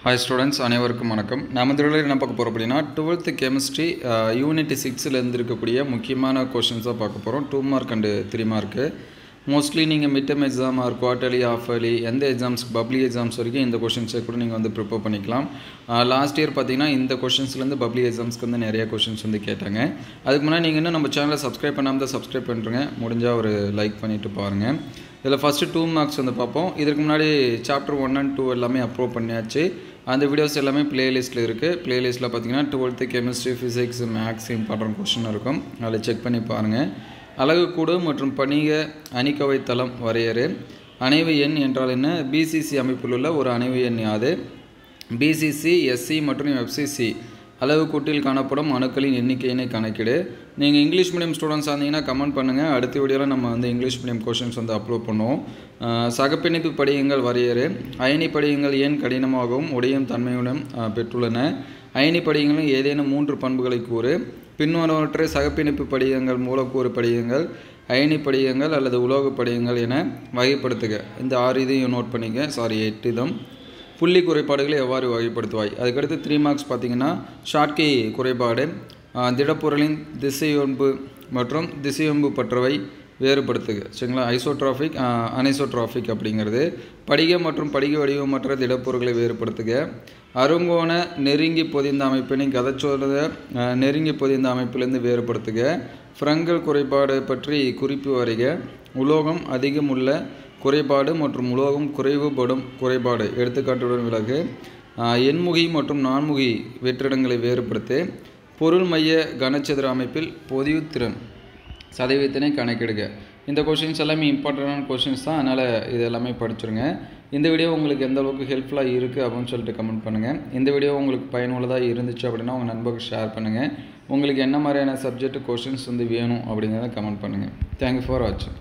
Hi students, அனைவருக்கும் வணக்கம். நாம இந்த வீடியோல என்ன பார்க்க போறோம் அப்படினா 12th chemistry யூனிட் 6ல இருந்து இருக்கக்கூடிய முக்கியமான क्वेश्चंस பார்க்க போறோம். 2 மார்க் and 3 மார்க். மோஸ்ட்லி நீங்க mid term exam or quarterly half yearly எந்த எக்ஸாம்ஸ் பப்ளிக் எக்ஸாம்ஸ் வரைக்கும் இந்த क्वेश्चंस கூட நீங்க வந்து ப்ரிப்பேர் பண்ணிக்கலாம். லாஸ்ட் இயர் பாத்தீங்கன்னா இந்த क्वेश्चंसல இருந்து பப்ளிக் எக்ஸாம்ஸ்க்கு வந்து நிறைய क्वेश्चंस வந்து கேட்டாங்க. அதுக்கு முன்னாடி நீங்க இன்னும் நம்ம சேனலை சப்ஸ்கிரைப் பண்ணாம தான் சப்ஸ்கிரைப் பண்ணுங்க. முடிஞ்சா ஒரு லைக் பண்ணிட்டு பாருங்க. இதில் ஃபர்ஸ்ட் 2 மார்க்ஸ் வந்து பார்ப்போம். இதுக்கு முன்னாடி சாப்டர் 1 and 2 எல்லாமே அப்லோட் பண்ணியாச்சு. அந்த வீடியோஸ் எல்லாமே பிளேலிஸ்ட்டில் இருக்குது. பிளேலிஸ்ட்டில் பார்த்தீங்கன்னா 12th chemistry physics maths important question இருக்கும். அதில் செக் பண்ணி பாருங்கள். அலகுக்கூடு மற்றும் பணிக அணிக்கவை தளம் வரையறு. அணைவு எண் என்றால் என்ன? பிசிசி அமைப்பில் உள்ள ஒரு அணைவு எண் யாது? பிசிசி எஸ்சி மற்றும் எஃப்சிசி அளவுக்கூட்டில் காணப்படும் அணுக்களின் எண்ணிக்கையினை கணக்கிடு. நீங்கள் இங்கிலீஷ் மீடியம் ஸ்டூடெண்ட்ஸ் ஆனீங்கன்னா கமெண்ட் பண்ணுங்கள். அடுத்த வீடியோவில் நம்ம வந்து இங்கிலீஷ் மீடியம் கொஷின்ஸ் வந்து அப்லோட் பண்ணுவோம். சகப்பிணைப்பு படிகங்கள் வரையறு. அயனி படிகங்கள் ஏன் கடினமாகவும் உடையும் தன்மையுடன் பெற்றுள்ளன? அயனி படிகங்களும் ஏதேனும் 3 பண்புகளை கூறு. பின்வருவற்றை சகப்பிணைப்பு படிகங்கள், மூலக்கூறு படிகங்கள், அயனி படிகங்கள் அல்லது உலோக படிகங்கள் என வகைப்படுத்துக. இந்த 6 இதையும் நோட் பண்ணிக்க. 8 இதும். புள்ளி குறைபாடுகளை எவ்வாறு வகைப்படுத்துவாய்? அதுக்கடுத்து 3 மார்க்ஸ் பார்த்தீங்கன்னா ஷார்ட்கி குறைபாடு, திடப்பொருளின் திசையொன்பு மற்றும் திசையொன்பு பற்றவை வேறுபடுத்துக. சரிங்களா? ஐசோட்ராஃபிக் அனைசோட்ராஃபிக் அப்படிங்கிறது. படிக மற்றும் படிக வடிவமற்ற திடப்பொருட்களை வேறுபடுத்துக. அருங்கோண நெருங்கி பொதிந்த அமைப்பினை கதச்சோத நெருங்கி பொதிந்த அமைப்பிலிருந்து வேறுபடுத்துக. ஃப்ரங்கல் குறைபாடு பற்றி குறிப்பு வரைக. உலோகம் அதிகம் உள்ள குறைபாடு மற்றும் உலோகம் குறைவுபடும் குறைபாடு எடுத்துக்காட்டுடன் விலகு. எண்முகி மற்றும் நான்முகி வெற்றிடங்களை வேறுபடுத்து. பொருள் மைய கனச்சதுர அமைப்பில் பொதிவுத்திறன் சதவீதத்தினை கணக்கிடுக. இந்த கொஷின்ஸ் எல்லாமே இம்பார்ட்டண்டான கொஷின்ஸ் தான். அதனால் இது எல்லாமே படிச்சுருங்க. இந்த வீடியோ உங்களுக்கு எந்த அளவுக்கு ஹெல்ப்ஃபுல்லாக இருக்குது அப்படின்னு சொல்லிட்டு கமெண்ட் பண்ணுங்கள். இந்த வீடியோ உங்களுக்கு பயனுள்ளதாக இருந்துச்சு அப்படின்னா உங்கள் நண்பர்களுக்கு ஷேர் பண்ணுங்கள். உங்களுக்கு என்ன மாதிரியான சப்ஜெக்ட் கொஷின்ஸ் வந்து வேணும் அப்படிங்கிறத கமெண்ட் பண்ணுங்கள். தேங்க்யூ ஃபார் வாட்சிங்.